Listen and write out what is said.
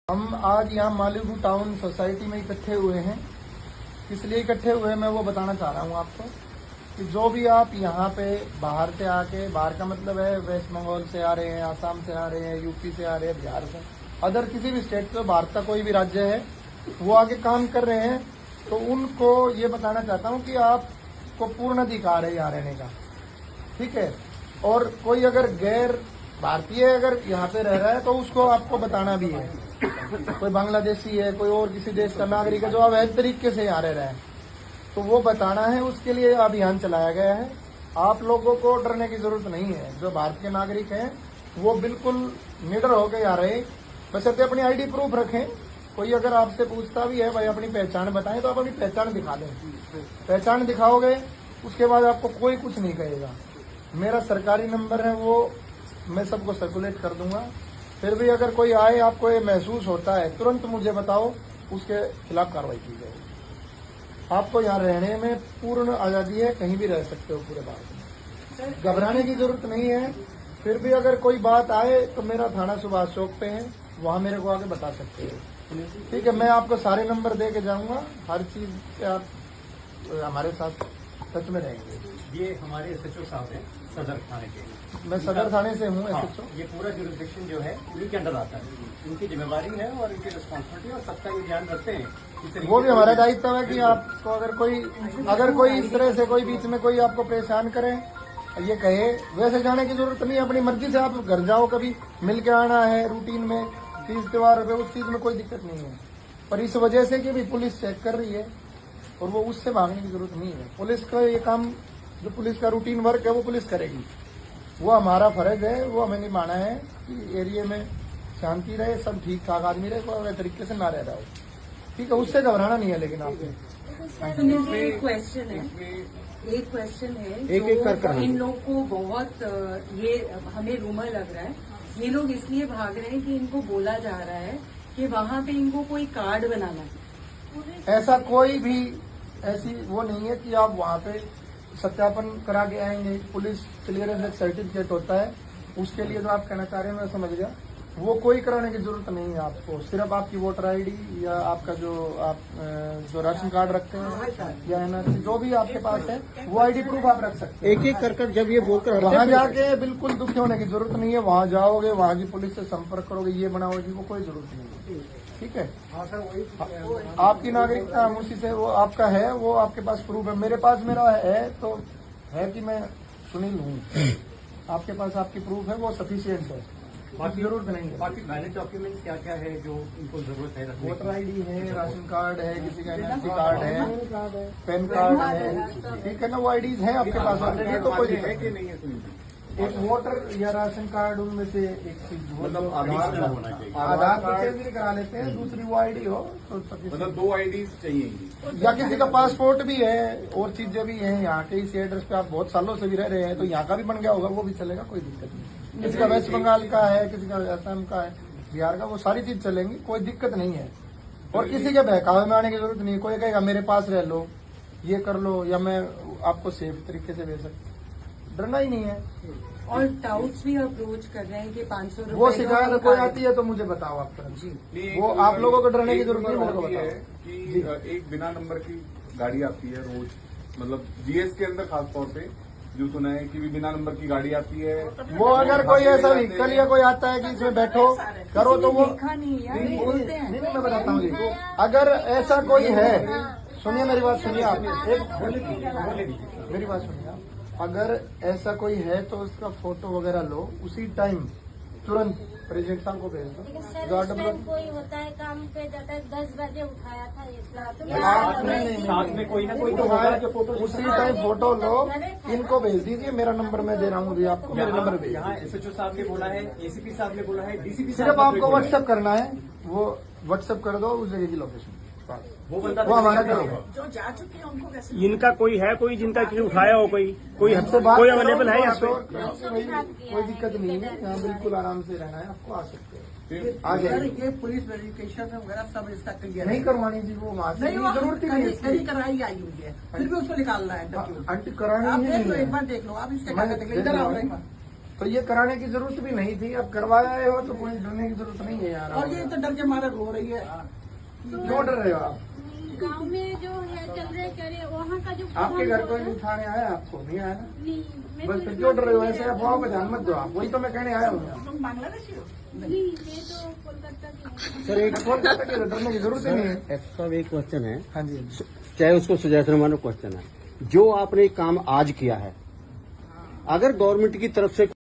हम आज यहाँ मालीगु टाउन सोसाइटी में इकट्ठे हुए हैं। इसलिए इकट्ठे हुए मैं वो बताना चाह रहा हूँ आपको कि जो भी आप यहाँ पे बाहर से आके, बाहर का मतलब है वेस्ट बंगाल से आ रहे हैं, आसाम से आ रहे हैं, यूपी से आ रहे हैं, बिहार से, अदर किसी भी स्टेट से, भारत का कोई भी राज्य है, वो आके काम कर रहे हैं, तो उनको ये बताना चाहता हूँ कि आपको पूर्ण अधिकार है यहाँ रहने का, ठीक है। और कोई अगर गैर भारतीय अगर यहाँ पे रह रहा है तो उसको आपको बताना भी है। कोई बांग्लादेशी है, कोई और किसी देश का नागरिक है जो अवैध तरीके से यहाँ रह रहा है, तो वो बताना है। उसके लिए अभियान चलाया गया है। आप लोगों को डरने की जरूरत नहीं है। जो भारत के नागरिक हैं वो बिल्कुल निडर होकर यहाँ रहे, बशर्ते अपनी आईडी प्रूफ रखें। कोई अगर आपसे पूछता भी है भाई अपनी पहचान बताएं, तो आप अपनी पहचान दिखा दें। पहचान दिखाओगे उसके बाद आपको कोई कुछ नहीं कहेगा। मेरा सरकारी नंबर है, वो मैं सबको सर्कुलेट कर दूंगा। फिर भी अगर कोई आए, आपको ये महसूस होता है, तुरंत मुझे बताओ, उसके खिलाफ कार्रवाई की जाएगी। आपको यहाँ रहने में पूर्ण आजादी है, कहीं भी रह सकते हो पूरे भारत में, घबराने की जरूरत नहीं है। फिर भी अगर कोई बात आए तो मेरा थाना सुभाष चौक पे है, वहाँ मेरे को आके बता सकते हो, ठीक है। मैं आपको सारे नंबर दे के जाऊंगा, हर चीज पे आप हमारे साथ टच में रहेंगे। ये हमारे एसएचओ साहब हैं सदर थाने के। मैं सदर थाने से हूँ एसएचओ। ये पूरा जुरिस्डिक्शन जो है उन्हीं के अंडर आता है, इनकी जिम्मेवारी है और इनकी रिस्पॉन्सिबिलिटी, और सबका ये ध्यान रखते हैं। वो भी हमारा दायित्व है कि आपको अगर कोई इस तरह से कोई बीच में कोई आपको परेशान करे, ये कहे, वैसे जाने की जरूरत नहीं है। अपनी मर्जी से आप घर जाओ, कभी मिल के आना है रूटीन में, तीज त्योहार पे, उस चीज में कोई दिक्कत नहीं है। पर इस वजह से कि भी पुलिस चेक कर रही है और वो उससे भागने की जरूरत नहीं है। पुलिस का ये काम, जो पुलिस का रूटीन वर्क है, वो पुलिस करेगी। वो हमारा फर्ज है, वो हमें निभाना है कि एरिया में शांति रहे, सब ठीक ठाक आदमी रहे, कोई तरीके से ना रह रहा हो, ठीक है। उससे घबराना नहीं है। लेकिन आपने एक क्वेश्चन है जो इन लोग को बहुत ये हमें रूमर लग रहा है, ये लोग इसलिए भाग रहे हैं कि इनको बोला जा रहा है कि वहाँ पे इनको कोई कार्ड बनाना है। ऐसा कोई भी ऐसी वो नहीं है कि आप वहाँ पे सत्यापन करा के आएंगे। पुलिस क्लियरेंस एक सर्टिफिकेट होता है, उसके लिए जो आप कहना चाह रहे हैं मैं समझ गया। वो कोई कराने की जरूरत नहीं है आपको। सिर्फ आपकी वोटर आईडी या आपका जो राशन कार्ड रखते हैं या एनआरसी, जो भी आपके पास है, वो आईडी प्रूफ आप रख सकते हैं। एक एक कर जब ये बोलकर वहाँ जाके बिल्कुल दुखी होने की जरूरत नहीं है। वहाँ जाओगे, वहाँ की पुलिस से संपर्क करोगे, ये बनाओगे, वो कोई जरूरत नहीं है, ठीक है। आपकी नागरिकता हम उसी से, वो आपका है, वो आपके पास प्रूफ है। मेरे पास मेरा है, तो है कि मैं सुनील हूँ। आपके पास आपकी प्रूफ है, वो सफिशियंट है, बाकी जरूरत नहीं है। बाकी वैलिड डॉक्यूमेंट क्या क्या है जो इनको जरूरत है? वोटर आईडी है, राशन कार्ड है, किसी का एनआरसी कार्ड है, पैन कार्ड है, ठीक है ना। वो आईडीज है आपके पास ऑलरेडी, तो कोई दिक्कत कि नहीं है? एक वोटर या राशन कार्ड, उनमें से एक चीज, मतलब आधार परचेज भी करा लेते हैं, दूसरी वो आईडी हो तो मतलब 2 आईडीज चाहिए, या किसी का पासपोर्ट भी है, और चीजें भी हैं। यहाँ के इसी एड्रेस पे आप बहुत सालों से भी रह रहे हैं, तो यहाँ का भी बन गया होगा, वो भी चलेगा, कोई दिक्कत नहीं। किसी का वेस्ट बंगाल का है, किसी का असम का है, बिहार का, वो सारी चीज चलेंगी, कोई दिक्कत नहीं है। और किसी के बहकावे में आने की जरूरत नहीं है। कोई कहेगा मेरे पास रह लो, ये कर लो, या मैं आपको सेफ तरीके से भेज सकता, डरना ही नहीं है। और टाउट्स भी अप्रोच कर रहे हैं कि 500 रुपए वो शिकायत कोई आती है तो मुझे बताओ आप तुरंत जी। वो आप लोगों को डरने की जरूरत नहीं, मेरे को बताओ कि एक बिना नंबर की गाड़ी आती है रोज, मतलब जीएस के अंदर खास तौर पे जो सुना है कि भी बिना नंबर की गाड़ी आती है। वो अगर कोई ऐसा व्हीकल या कोई आता है कि इसमें बैठो करो, तो वो देखा नहीं यार, बोलते हैं। नहीं, मैं बताता हूँ जी। अगर ऐसा कोई है, सुनिए मेरी बात, सुनिए आप, मेरी बात सुनिए आप। अगर ऐसा कोई है तो उसका फोटो वगैरह लो, उसी टाइम तुरंत प्रेसिडेंट साहब को भेज दो। कोई होता है काम पे जाता है, 10 बजे उठाया था साथ में कोई ना कोई तो होगा जो फोटो, उसी टाइम फोटो लो, इनको भेज दीजिए। मेरा नंबर मैं दे रहा हूँ अभी आपको, मेरे नंबर भेज। यहाँ एसएचओ साहब ने बोला है, एसीपी साहब ने बोला है, डीसीपी साहब, सिर्फ आपको व्हाट्सएप करना है, वो व्हाट्सएप कर दो उस जगह की लोकेशन, वो बंदा वो हमारा काम है। जो जा चुके हैं उनको कैसे? इनका कोई है, कोई जिनका किसी उठाया हो, कोई हमसे बात कोई करो, अवेलेबल है यहाँ पे? कोई दिक्कत नहीं है, यहाँ बिल्कुल आराम से रहना है, आपको आ सकते हैं। आ सर, जाइए। ये पुलिस वेरिफिकेशन वगैरह सब इसका क्लियर नहीं करवानी जी, वो वहाँ से नहीं, वो जरूरत ही नहीं है खरी इसकी। कराई आई हुई है, फिर भी उसको निकालना है। आंटी करानी आप है, देख लो, नहीं एक है। बार देख लो, आप इसके मैं कागज देख लो, इधर आओ एक बार। तो ये कराने की जरूरत भी नहीं थी, अब करवाया हो तो कोई डरने की जरूरत नहीं है यार। और ये तो डर के मारे रो रही है। क्यों डर रहे हो आप? गांव में जो है चल रहे करे वहाँ का जो आपके घर कोई उठाने आया आपको? नहीं आया ना? नहीं, मैं बस तो फिर क्यों डर रहे हो? ऐसे अफवाहों पर ध्यान मत दो आप, वही तो मैं कहने आया हूँ। तुम बांग्लादेशी हो? नहीं, मैं तो कोलकाता से हूँ। सर एक कोलकाता के डरने की जरूरत ही नहीं है। एक्स्ट्रा एक क्वेश्चन है, हाँ जी, चाहे उसको सजेशन मानो क्वेश्चन है, जो आपने काम आज किया है, अगर गवर्नमेंट की तरफ से